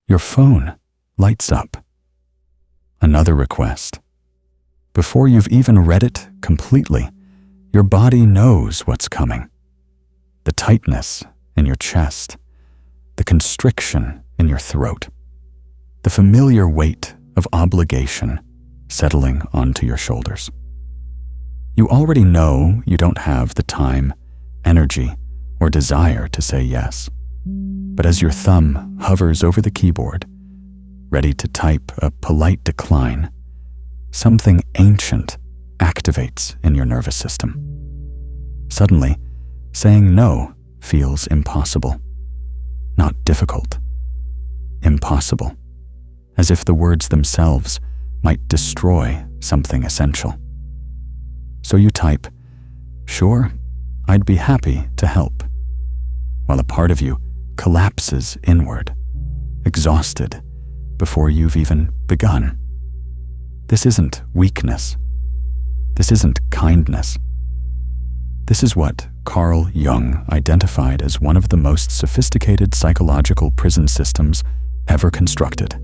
Your phone lights up. Another request. Before you've even read it completely, your body knows what's coming. The tightness in your chest, the constriction in your throat, the familiar weight of obligation settling onto your shoulders. You already know you don't have the time, energy, or desire to say yes. But as your thumb hovers over the keyboard, ready to type a polite decline, something ancient activates in your nervous system. Suddenly, saying no feels impossible. Not difficult. Impossible. As if the words themselves might destroy something essential. So you type, "Sure, I'd be happy to help," while a part of you collapses inward, exhausted, before you've even begun. This isn't weakness. This isn't kindness. This is what Carl Jung identified as one of the most sophisticated psychological prison systems ever constructed,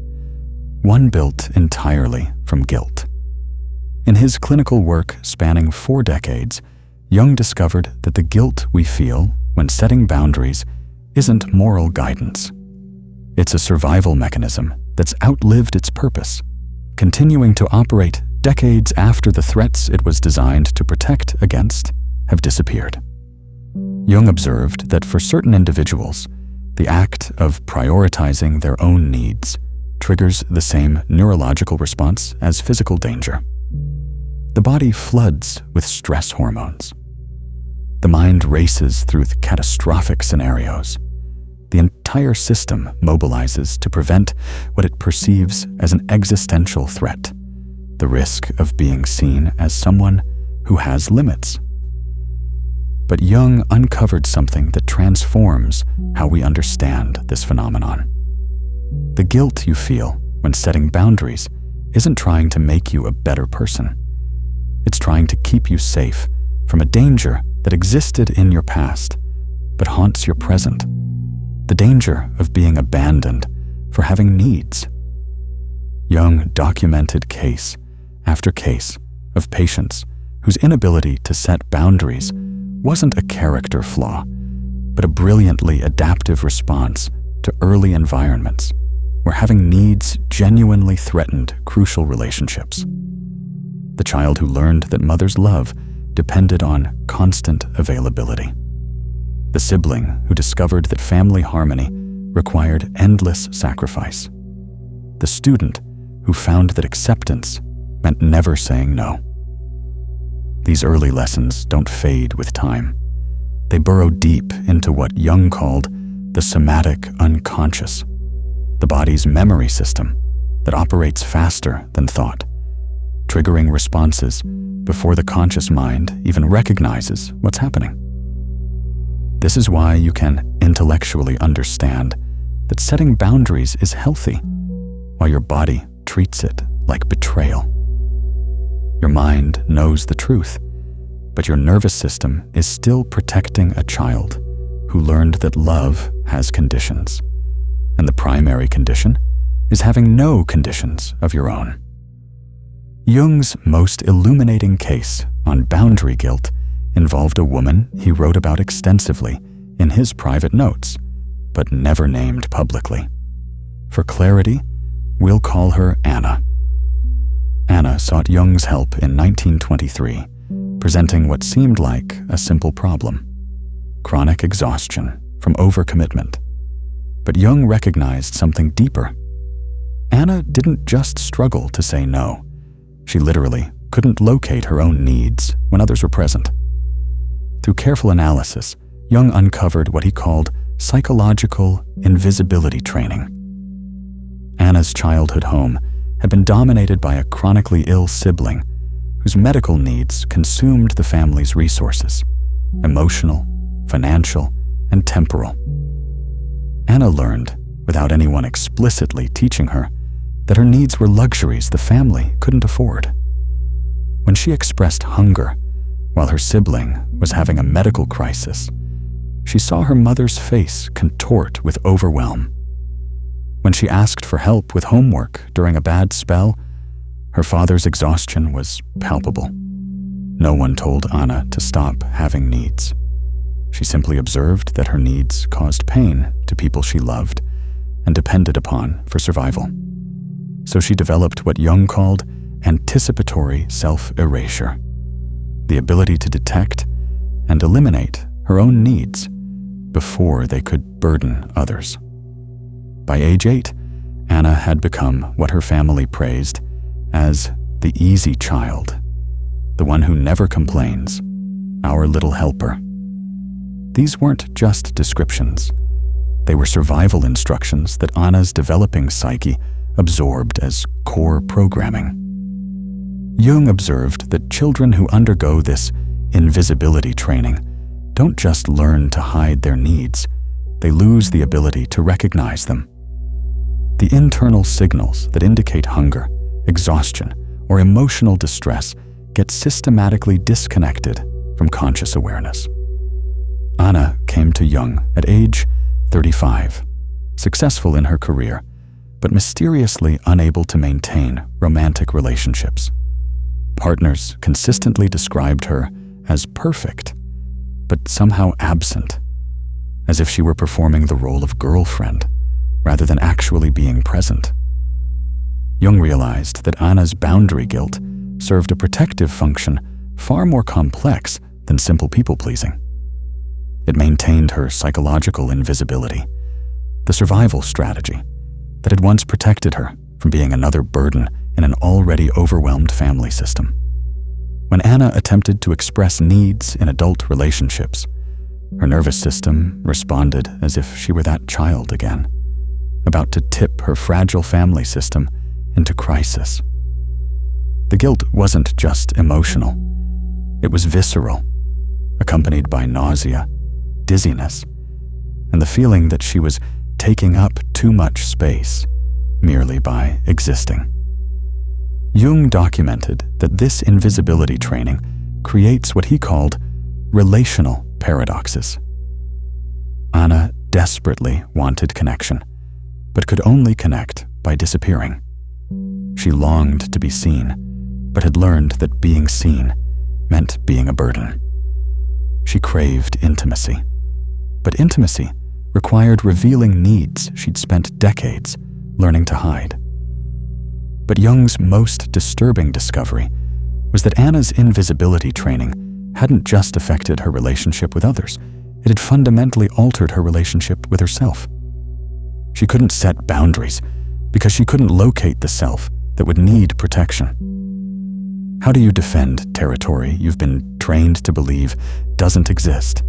one built entirely from guilt. In his clinical work spanning 4 decades, Jung discovered that the guilt we feel when setting boundaries isn't moral guidance. It's a survival mechanism that's outlived its purpose, continuing to operate decades after the threats it was designed to protect against have disappeared. Jung observed that for certain individuals, the act of prioritizing their own needs triggers the same neurological response as physical danger. The body floods with stress hormones. The mind races through the catastrophic scenarios. The entire system mobilizes to prevent what it perceives as an existential threat, the risk of being seen as someone who has limits. But Jung uncovered something that transforms how we understand this phenomenon. The guilt you feel when setting boundaries isn't trying to make you a better person. It's trying to keep you safe from a danger that existed in your past, but haunts your present. The danger of being abandoned for having needs. Jung documented case after case of patients whose inability to set boundaries wasn't a character flaw, but a brilliantly adaptive response to early environments where having needs genuinely threatened crucial relationships. The child who learned that mother's love depended on constant availability. The sibling who discovered that family harmony required endless sacrifice. The student who found that acceptance meant never saying no. These early lessons don't fade with time. They burrow deep into what Jung called the somatic unconscious, the body's memory system that operates faster than thought, triggering responses before the conscious mind even recognizes what's happening. This is why you can intellectually understand that setting boundaries is healthy, while your body treats it like betrayal. Your mind knows the truth, but your nervous system is still protecting a child who learned that love has conditions, and the primary condition is having no conditions of your own. Jung's most illuminating case on boundary guilt involved a woman he wrote about extensively in his private notes, but never named publicly. For clarity, we'll call her Anna. Anna sought Jung's help in 1923, presenting what seemed like a simple problem: chronic exhaustion from overcommitment. But Jung recognized something deeper. Anna didn't just struggle to say no. She literally couldn't locate her own needs when others were present. Through careful analysis, Jung uncovered what he called psychological invisibility training. Anna's childhood home had been dominated by a chronically ill sibling whose medical needs consumed the family's resources: emotional, financial, and temporal. Anna learned, without anyone explicitly teaching her, that her needs were luxuries the family couldn't afford. When she expressed hunger while her sibling was having a medical crisis, she saw her mother's face contort with overwhelm. When she asked for help with homework during a bad spell, her father's exhaustion was palpable. No one told Anna to stop having needs. She simply observed that her needs caused pain to people she loved and depended upon for survival. So she developed what Jung called anticipatory self-erasure, the ability to detect and eliminate her own needs before they could burden others. By age 8, Anna had become what her family praised as the easy child, the one who never complains, our little helper. These weren't just descriptions. They were survival instructions that Anna's developing psyche absorbed as core programming. Jung observed that children who undergo this invisibility training don't just learn to hide their needs, they lose the ability to recognize them. The internal signals that indicate hunger, exhaustion, or emotional distress get systematically disconnected from conscious awareness. Anna came to Jung at age 35, successful in her career, but mysteriously unable to maintain romantic relationships. Partners consistently described her as perfect, but somehow absent, as if she were performing the role of girlfriend rather than actually being present. Jung realized that Anna's boundary guilt served a protective function far more complex than simple people-pleasing. It maintained her psychological invisibility, the survival strategy that had once protected her from being another burden in an already overwhelmed family system. When Anna attempted to express needs in adult relationships, her nervous system responded as if she were that child again, about to tip her fragile family system into crisis. The guilt wasn't just emotional. It was visceral, accompanied by nausea, dizziness, and the feeling that she was taking up too much space merely by existing. Jung documented that this invisibility training creates what he called relational paradoxes. Anna desperately wanted connection, but could only connect by disappearing. She longed to be seen, but had learned that being seen meant being a burden. She craved intimacy, but intimacy required revealing needs she'd spent decades learning to hide. But Jung's most disturbing discovery was that Anna's invisibility training hadn't just affected her relationship with others, it had fundamentally altered her relationship with herself. She couldn't set boundaries because she couldn't locate the self that would need protection. How do you defend territory you've been trained to believe doesn't exist?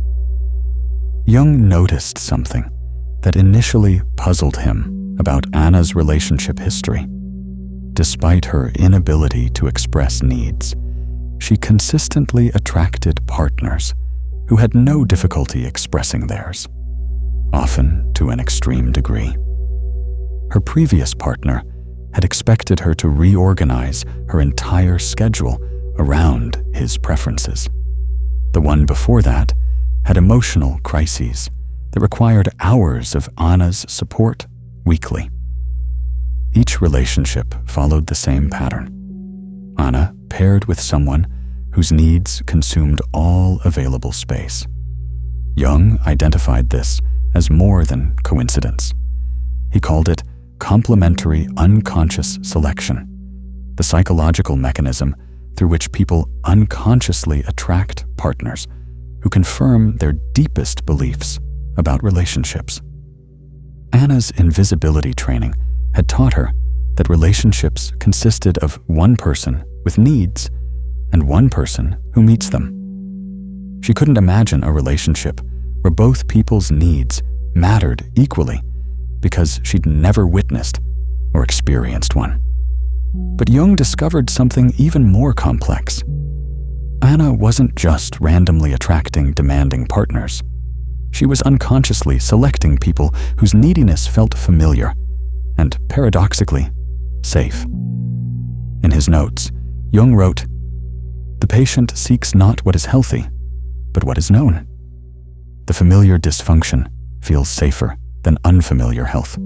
Jung noticed something that initially puzzled him about Anna's relationship history. Despite her inability to express needs, she consistently attracted partners who had no difficulty expressing theirs, often to an extreme degree. Her previous partner had expected her to reorganize her entire schedule around his preferences. The one before that had emotional crises that required hours of Anna's support weekly. Each relationship followed the same pattern. Anna paired with someone whose needs consumed all available space. Jung identified this as more than coincidence. He called it complementary unconscious selection, the psychological mechanism through which people unconsciously attract partners who confirm their deepest beliefs about relationships. Anna's invisibility training had taught her that relationships consisted of one person with needs and one person who meets them. She couldn't imagine a relationship where both people's needs mattered equally because she'd never witnessed or experienced one. But Jung discovered something even more complex. Anna wasn't just randomly attracting demanding partners. She was unconsciously selecting people whose neediness felt familiar and, paradoxically, safe. In his notes, Jung wrote, "The patient seeks not what is healthy, but what is known. The familiar dysfunction feels safer than unfamiliar health."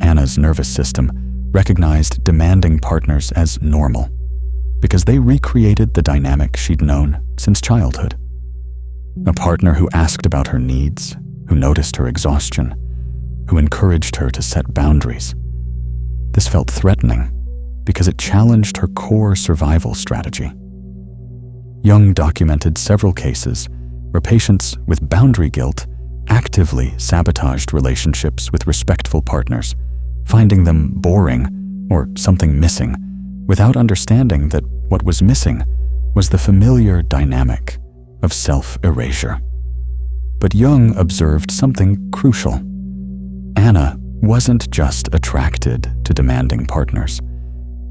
Anna's nervous system recognized demanding partners as normal because they recreated the dynamic she'd known since childhood. A partner who asked about her needs, who noticed her exhaustion, who encouraged her to set boundaries. This felt threatening because it challenged her core survival strategy. Jung documented several cases where patients with boundary guilt actively sabotaged relationships with respectful partners, finding them boring or something missing, without understanding that what was missing was the familiar dynamic of self-erasure. But Jung observed something crucial. Anna wasn't just attracted to demanding partners.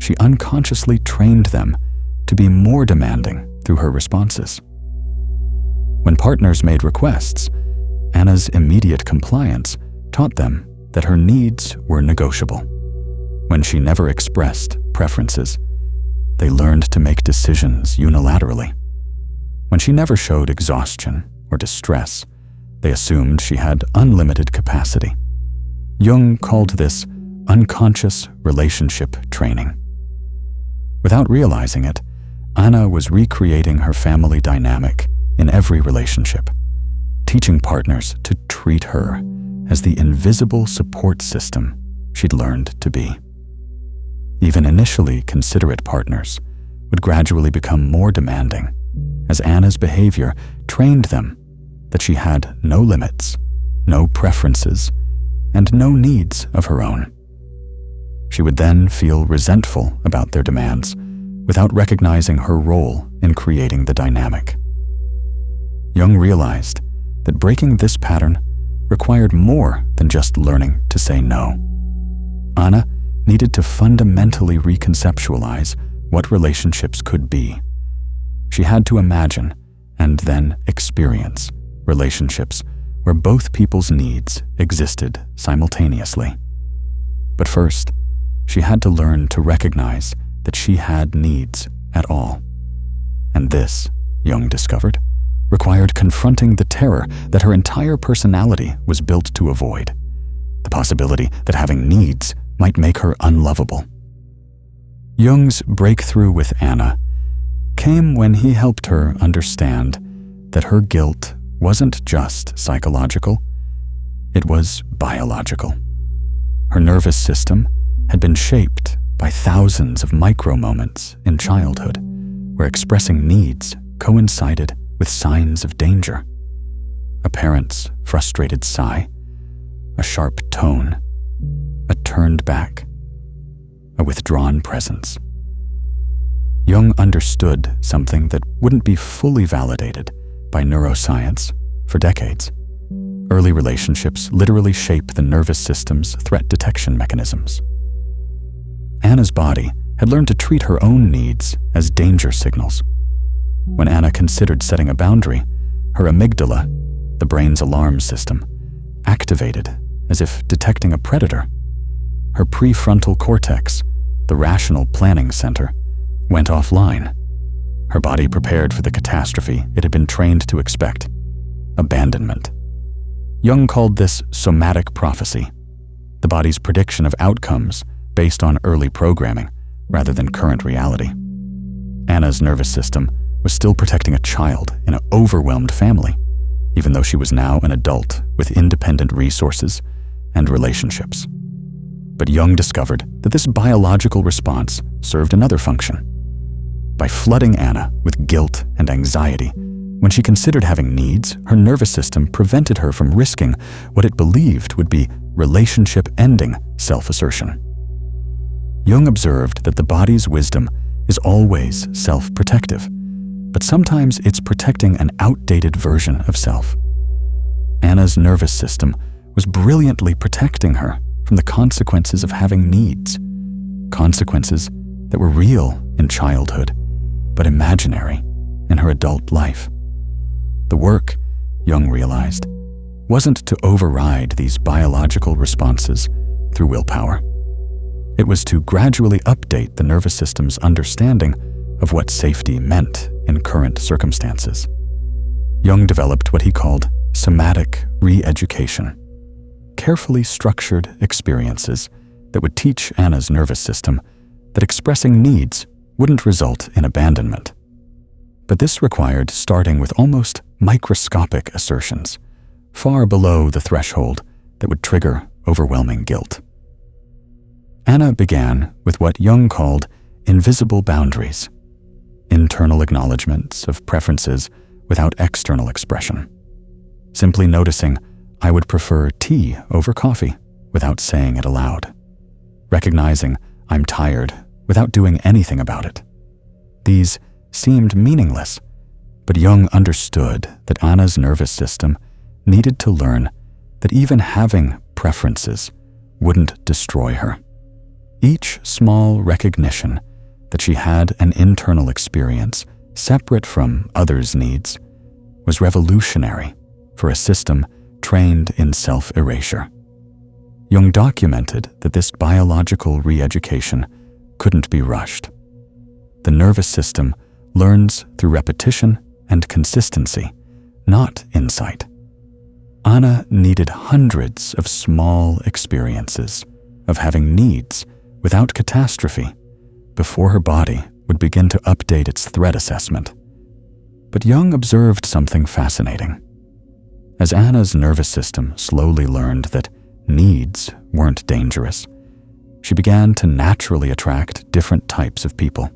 She unconsciously trained them to be more demanding through her responses. When partners made requests, Anna's immediate compliance taught them that her needs were negotiable. When she never expressed preferences, they learned to make decisions unilaterally. When she never showed exhaustion or distress, they assumed she had unlimited capacity. Jung called this unconscious relationship training. Without realizing it, Anna was recreating her family dynamic in every relationship, teaching partners to treat her as the invisible support system she'd learned to be. Even initially considerate partners would gradually become more demanding as Anna's behavior trained them that she had no limits, no preferences, and no needs of her own. She would then feel resentful about their demands without recognizing her role in creating the dynamic. Jung realized that breaking this pattern required more than just learning to say no. Anna needed to fundamentally reconceptualize what relationships could be. She had to imagine and then experience relationships where both people's needs existed simultaneously. But first, she had to learn to recognize that she had needs at all. And this, Jung discovered, required confronting the terror that her entire personality was built to avoid, the possibility that having needs might make her unlovable. Jung's breakthrough with Anna came when he helped her understand that her guilt wasn't just psychological, it was biological. Her nervous system had been shaped by thousands of micro-moments in childhood where expressing needs coincided with signs of danger. A parent's frustrated sigh, a sharp tone, a turned back, a withdrawn presence. Jung understood something that wouldn't be fully validated by neuroscience for decades. Early relationships literally shape the nervous system's threat detection mechanisms. Anna's body had learned to treat her own needs as danger signals. When Anna considered setting a boundary, her amygdala, the brain's alarm system, activated as if detecting a predator. Her prefrontal cortex, the rational planning center, went offline. Her body prepared for the catastrophe it had been trained to expect: abandonment. Jung called this somatic prophecy, the body's prediction of outcomes based on early programming rather than current reality. Anna's nervous system was still protecting a child in an overwhelmed family, even though she was now an adult with independent resources and relationships. But Jung discovered that this biological response served another function. By flooding Anna with guilt and anxiety, when she considered having needs, her nervous system prevented her from risking what it believed would be relationship-ending self-assertion. Jung observed that the body's wisdom is always self-protective, but sometimes it's protecting an outdated version of self. Anna's nervous system was brilliantly protecting her from the consequences of having needs, consequences that were real in childhood, but imaginary in her adult life. The work, Jung realized, wasn't to override these biological responses through willpower. It was to gradually update the nervous system's understanding of what safety meant in current circumstances. Jung developed what he called somatic re-education, carefully structured experiences that would teach Anna's nervous system that expressing needs wouldn't result in abandonment. But this required starting with almost microscopic assertions, far below the threshold that would trigger overwhelming guilt. Anna began with what Jung called invisible boundaries, internal acknowledgments of preferences without external expression. Simply noticing, I would prefer tea over coffee without saying it aloud. Recognizing I'm tired without doing anything about it. These seemed meaningless, but Jung understood that Anna's nervous system needed to learn that even having preferences wouldn't destroy her. Each small recognition that she had an internal experience separate from others' needs was revolutionary for a system trained in self-erasure. Jung documented that this biological re-education couldn't be rushed. The nervous system learns through repetition and consistency, not insight. Anna needed hundreds of small experiences of having needs without catastrophe before her body would begin to update its threat assessment. But Jung observed something fascinating. As Anna's nervous system slowly learned that needs weren't dangerous, she began to naturally attract different types of people.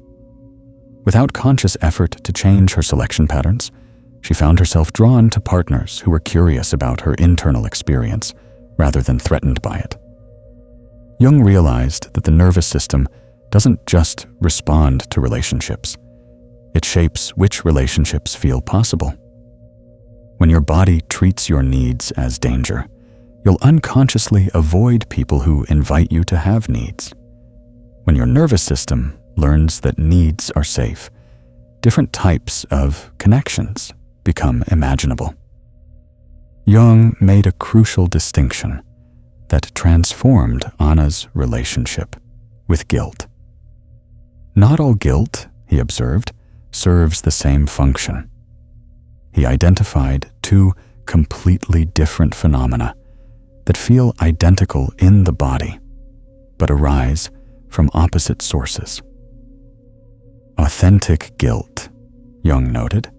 Without conscious effort to change her selection patterns, she found herself drawn to partners who were curious about her internal experience rather than threatened by it. Jung realized that the nervous system doesn't just respond to relationships. It shapes which relationships feel possible. When your body treats your needs as danger, you'll unconsciously avoid people who invite you to have needs. When your nervous system learns that needs are safe, different types of connections become imaginable. Jung made a crucial distinction that transformed Anna's relationship with guilt. Not all guilt, he observed, serves the same function. He identified two completely different phenomena that feel identical in the body, but arise from opposite sources. Authentic guilt, Jung noted,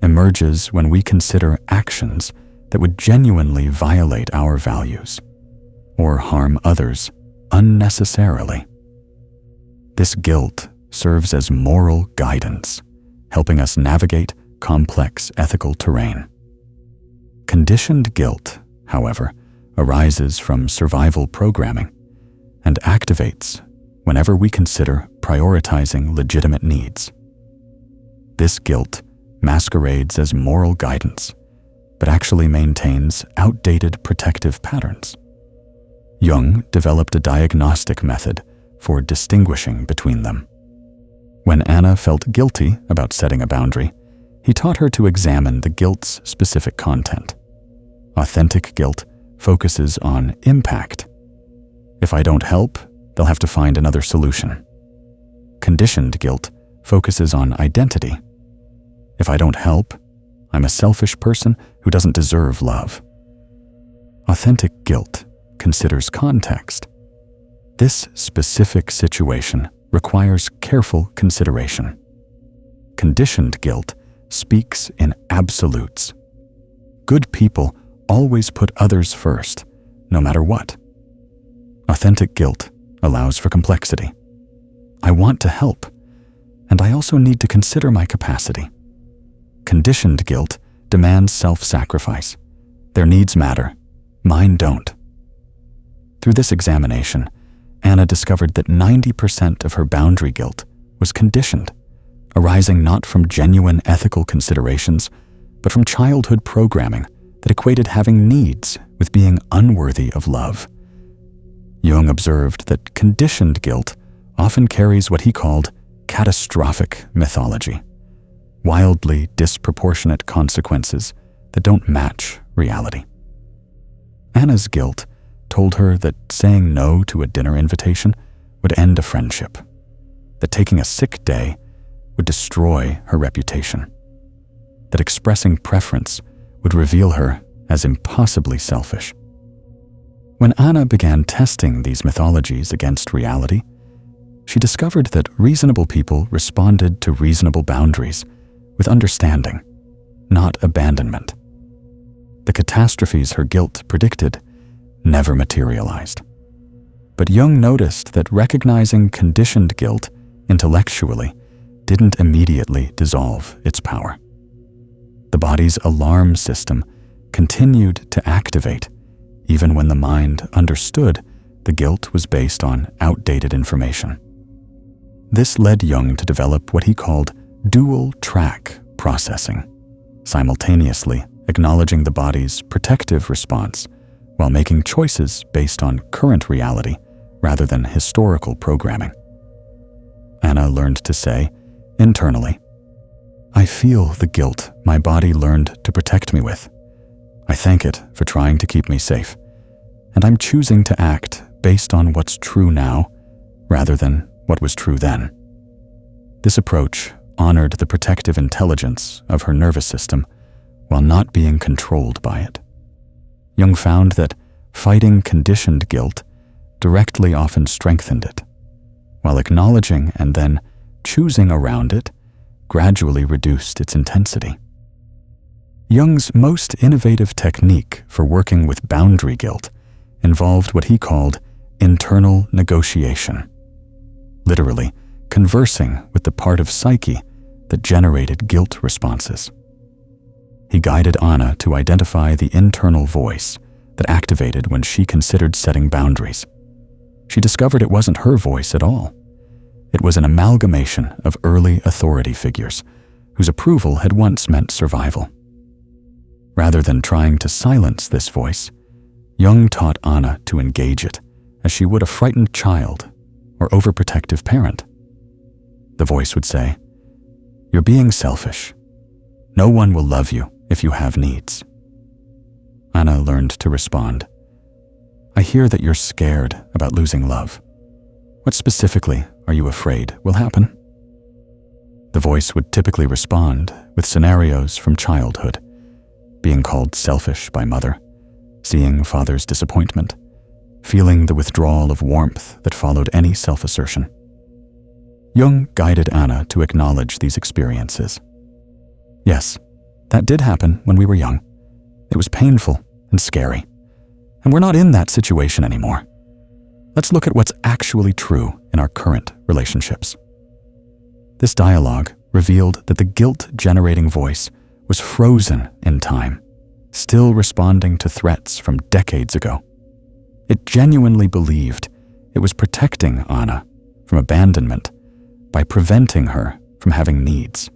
emerges when we consider actions that would genuinely violate our values or harm others unnecessarily. This guilt serves as moral guidance, helping us navigate complex ethical terrain. Conditioned guilt, however, arises from survival programming and activates whenever we consider prioritizing legitimate needs. This guilt masquerades as moral guidance, but actually maintains outdated protective patterns. Jung developed a diagnostic method for distinguishing between them. When Anna felt guilty about setting a boundary, he taught her to examine the guilt's specific content. Authentic guilt focuses on impact. If I don't help, they'll have to find another solution. Conditioned guilt focuses on identity. If I don't help, I'm a selfish person who doesn't deserve love. Authentic guilt considers context. This specific situation requires careful consideration. Conditioned guilt speaks in absolutes. Good people always put others first, no matter what. Authentic guilt allows for complexity. I want to help, and I also need to consider my capacity. Conditioned guilt demands self-sacrifice. Their needs matter, mine don't. Through this examination, Anna discovered that 90% of her boundary guilt was conditioned, arising not from genuine ethical considerations, but from childhood programming that equated having needs with being unworthy of love. Jung observed that conditioned guilt often carries what he called catastrophic mythology, wildly disproportionate consequences that don't match reality. Anna's guilt told her that saying no to a dinner invitation would end a friendship, that taking a sick day would destroy her reputation, that expressing preference would reveal her as impossibly selfish. When Anna began testing these mythologies against reality, she discovered that reasonable people responded to reasonable boundaries with understanding, not abandonment. The catastrophes her guilt predicted never materialized. But Jung noticed that recognizing conditioned guilt intellectually didn't immediately dissolve its power. The body's alarm system continued to activate even when the mind understood the guilt was based on outdated information. This led Jung to develop what he called dual-track processing, simultaneously acknowledging the body's protective response while making choices based on current reality rather than historical programming. Anna learned to say, internally, "I feel the guilt my body learned to protect me with. I thank it for trying to keep me safe, and I'm choosing to act based on what's true now rather than what was true then." This approach honored the protective intelligence of her nervous system while not being controlled by it. Jung found that fighting conditioned guilt directly often strengthened it, while acknowledging and then choosing around it gradually reduced its intensity. Jung's most innovative technique for working with boundary guilt involved what he called internal negotiation, literally conversing with the part of psyche that generated guilt responses. He guided Anna to identify the internal voice that activated when she considered setting boundaries. She discovered it wasn't her voice at all. It was an amalgamation of early authority figures whose approval had once meant survival. Rather than trying to silence this voice, Jung taught Anna to engage it as she would a frightened child or overprotective parent. The voice would say, "You're being selfish. No one will love you if you have needs." Anna learned to respond, "I hear that you're scared about losing love. What specifically are you afraid will happen?" The voice would typically respond with scenarios from childhood, being called selfish by mother, seeing father's disappointment, feeling the withdrawal of warmth that followed any self-assertion. Jung guided Anna to acknowledge these experiences. Yes, that did happen when we were young. It was painful and scary, and we're not in that situation anymore. Let's look at what's actually true in our current relationships. This dialogue revealed that the guilt-generating voice was frozen in time, still responding to threats from decades ago. It genuinely believed it was protecting Anna from abandonment by preventing her from having needs.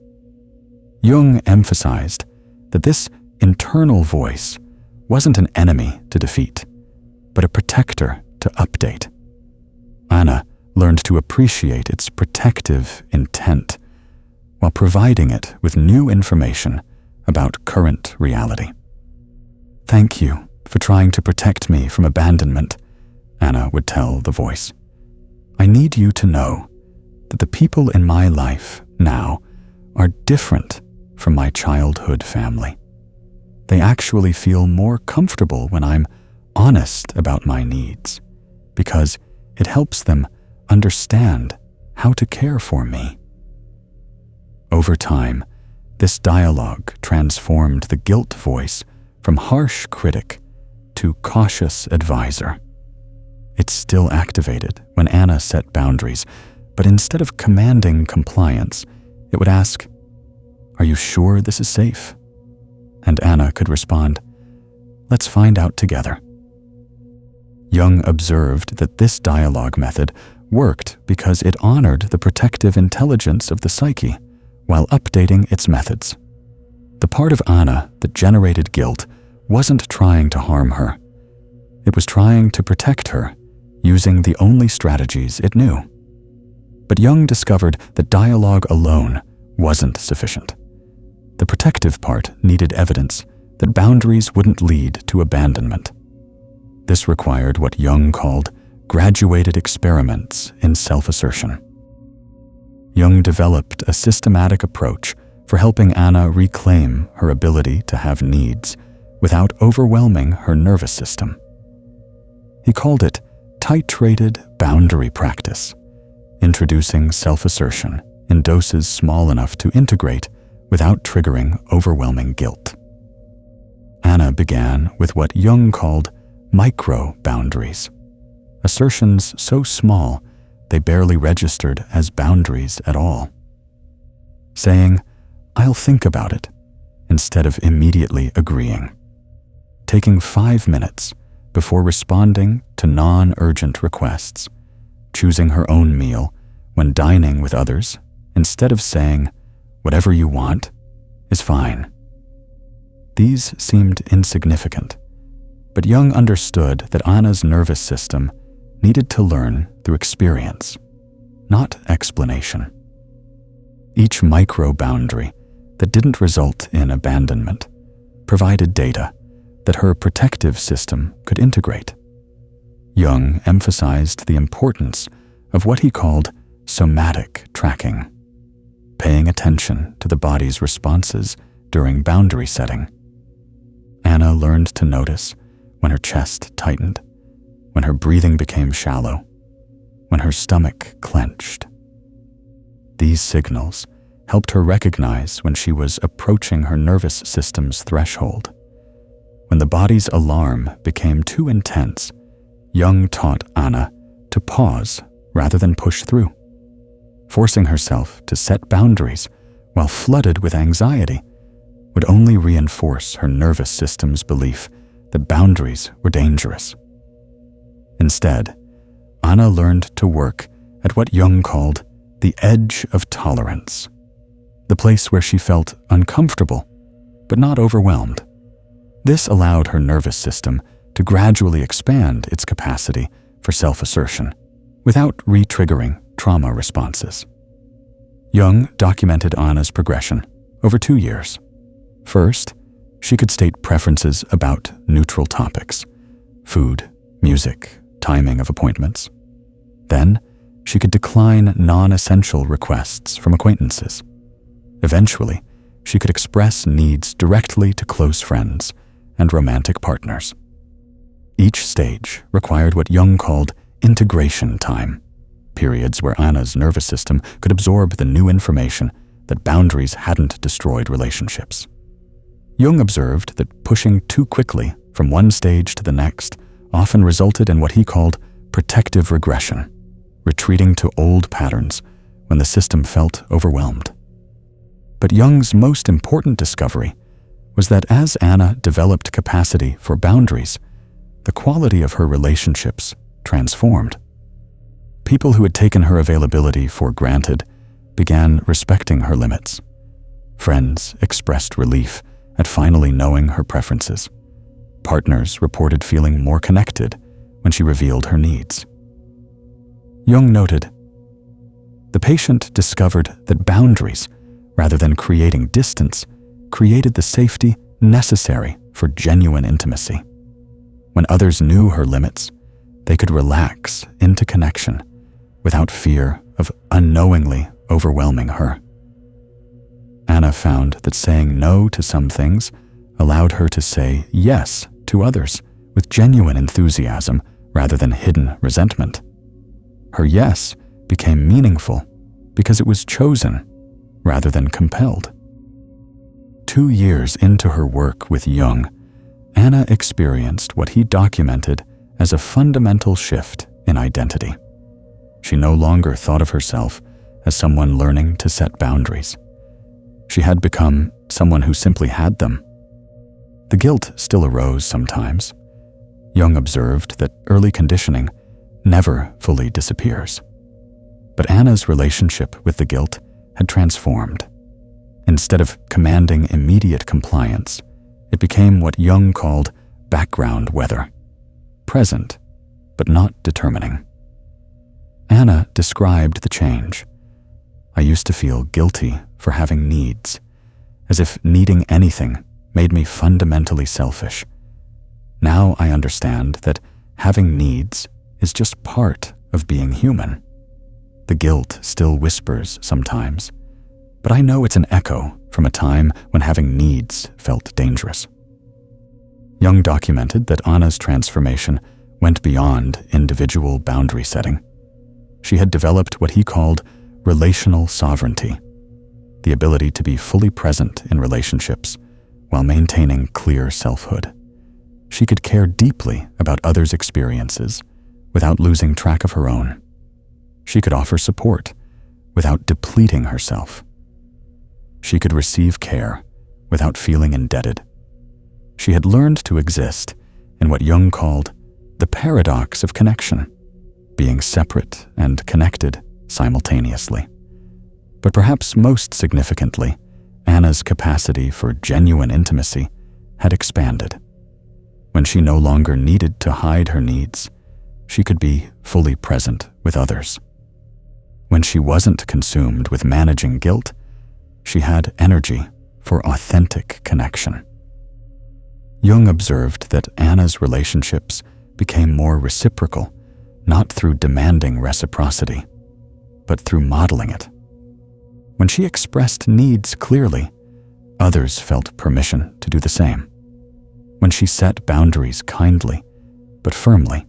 Jung emphasized that this internal voice wasn't an enemy to defeat, but a protector to update. Anna learned to appreciate its protective intent while providing it with new information about current reality. "Thank you for trying to protect me from abandonment," Anna would tell the voice. "I need you to know that the people in my life now are different from my childhood family. They actually feel more comfortable when I'm honest about my needs, because it helps them understand how to care for me." Over time, this dialogue transformed the guilt voice from harsh critic to cautious advisor. It still activated when Anna set boundaries, but instead of commanding compliance, it would ask, "Are you sure this is safe?" And Anna could respond, "Let's find out together." Jung observed that this dialogue method worked because it honored the protective intelligence of the psyche while updating its methods. The part of Anna that generated guilt wasn't trying to harm her. It was trying to protect her using the only strategies it knew. But Jung discovered that dialogue alone wasn't sufficient. The protective part needed evidence that boundaries wouldn't lead to abandonment. This required what Jung called graduated experiments in self-assertion. Jung developed a systematic approach for helping Anna reclaim her ability to have needs without overwhelming her nervous system. He called it titrated boundary practice, introducing self-assertion in doses small enough to integrate without triggering overwhelming guilt. Anna began with what Jung called micro-boundaries, assertions so small they barely registered as boundaries at all. Saying, "I'll think about it," instead of immediately agreeing. Taking 5 minutes before responding to non-urgent requests, choosing her own meal when dining with others instead of saying, "Whatever you want is fine." These seemed insignificant, but Jung understood that Anna's nervous system needed to learn through experience, not explanation. Each micro-boundary that didn't result in abandonment provided data that her protective system could integrate. Jung emphasized the importance of what he called somatic tracking, paying attention to the body's responses during boundary setting. Anna learned to notice when her chest tightened, when her breathing became shallow, when her stomach clenched. These signals helped her recognize when she was approaching her nervous system's threshold. When the body's alarm became too intense, Jung taught Anna to pause rather than push through. Forcing herself to set boundaries while flooded with anxiety would only reinforce her nervous system's belief that boundaries were dangerous. Instead, Anna learned to work at what Jung called the edge of tolerance, the place where she felt uncomfortable but not overwhelmed. This allowed her nervous system to gradually expand its capacity for self-assertion without re-triggering trauma responses. Jung documented Anna's progression over 2 years. First, she could state preferences about neutral topics, food, music, timing of appointments. Then, she could decline non-essential requests from acquaintances. Eventually, she could express needs directly to close friends and romantic partners. Each stage required what Jung called integration time, periods where Anna's nervous system could absorb the new information that boundaries hadn't destroyed relationships. Jung observed that pushing too quickly from one stage to the next often resulted in what he called protective regression, retreating to old patterns when the system felt overwhelmed. But Jung's most important discovery was that as Anna developed capacity for boundaries, the quality of her relationships transformed. People who had taken her availability for granted began respecting her limits. Friends expressed relief at finally knowing her preferences. Partners reported feeling more connected when she revealed her needs. Jung noted, "The patient discovered that boundaries, rather than creating distance, created the safety necessary for genuine intimacy. When others knew her limits, they could relax into connection without fear of unknowingly overwhelming her." Anna found that saying no to some things allowed her to say yes to others with genuine enthusiasm rather than hidden resentment. Her yes became meaningful because it was chosen rather than compelled. 2 years into her work with Jung, Anna experienced what he documented as a fundamental shift in identity. She no longer thought of herself as someone learning to set boundaries. She had become someone who simply had them. The guilt still arose sometimes. Jung observed that early conditioning never fully disappears. But Anna's relationship with the guilt had transformed. Instead of commanding immediate compliance, it became what Jung called background weather, present, but not determining. Anna described the change. "I used to feel guilty for having needs, as if needing anything made me fundamentally selfish. Now I understand that having needs is just part of being human. The guilt still whispers sometimes, but I know it's an echo from a time when having needs felt dangerous." Jung documented that Anna's transformation went beyond individual boundary setting. She had developed what he called relational sovereignty, the ability to be fully present in relationships while maintaining clear selfhood. She could care deeply about others' experiences without losing track of her own. She could offer support without depleting herself. She could receive care without feeling indebted. She had learned to exist in what Jung called the paradox of connection, being separate and connected simultaneously. But perhaps most significantly, Anna's capacity for genuine intimacy had expanded. When she no longer needed to hide her needs, she could be fully present with others. When she wasn't consumed with managing guilt, she had energy for authentic connection. Jung observed that Anna's relationships became more reciprocal, not through demanding reciprocity, but through modeling it. When she expressed needs clearly, others felt permission to do the same. When she set boundaries kindly, but firmly,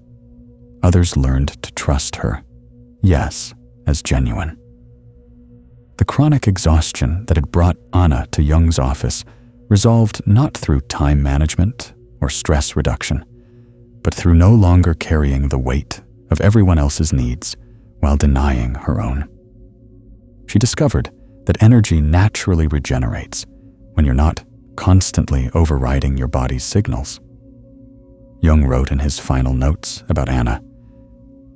others learned to trust her, yes, as genuine. The chronic exhaustion that had brought Anna to Jung's office resolved not through time management or stress reduction, but through no longer carrying the weight of everyone else's needs while denying her own. She discovered that energy naturally regenerates when you're not constantly overriding your body's signals. Jung wrote in his final notes about Anna,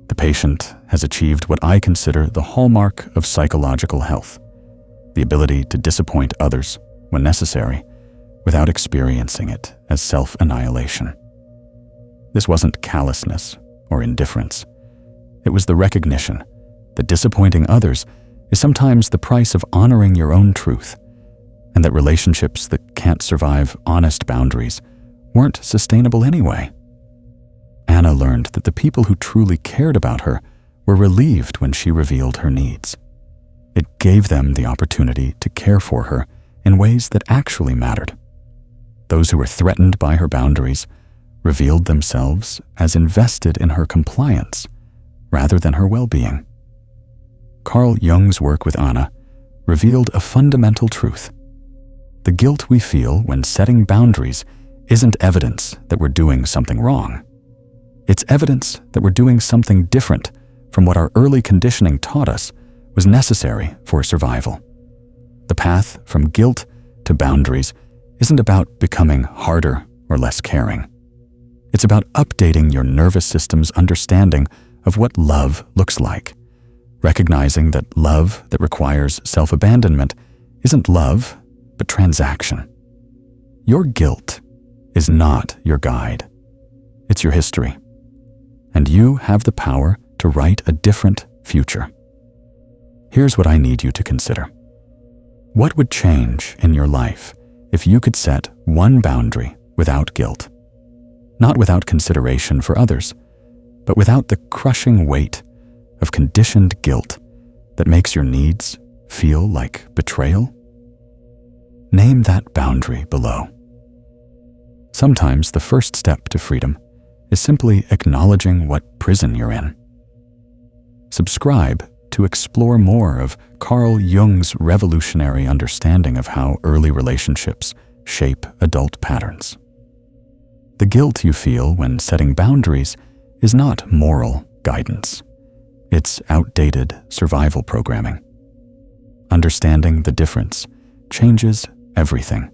"The patient has achieved what I consider the hallmark of psychological health, the ability to disappoint others when necessary without experiencing it as self-annihilation." This wasn't callousness or indifference. It was the recognition that disappointing others is sometimes the price of honoring your own truth, and that relationships that can't survive honest boundaries weren't sustainable anyway. Anna learned that the people who truly cared about her were relieved when she revealed her needs. It gave them the opportunity to care for her in ways that actually mattered. Those who were threatened by her boundaries revealed themselves as invested in her compliance rather than her well-being. Carl Jung's work with Anna revealed a fundamental truth. The guilt we feel when setting boundaries isn't evidence that we're doing something wrong. It's evidence that we're doing something different from what our early conditioning taught us was necessary for survival. The path from guilt to boundaries isn't about becoming harder or less caring. It's about updating your nervous system's understanding of what love looks like, recognizing that love that requires self-abandonment isn't love, but transaction. Your guilt is not your guide. It's your history. And you have the power to write a different future. Here's what I need you to consider. What would change in your life if you could set one boundary without guilt? Not without consideration for others, but without the crushing weight of conditioned guilt that makes your needs feel like betrayal? Name that boundary below. Sometimes the first step to freedom is simply acknowledging what prison you're in. Subscribe to explore more of Carl Jung's revolutionary understanding of how early relationships shape adult patterns. The guilt you feel when setting boundaries is not moral guidance. It's outdated survival programming. Understanding the difference changes everything.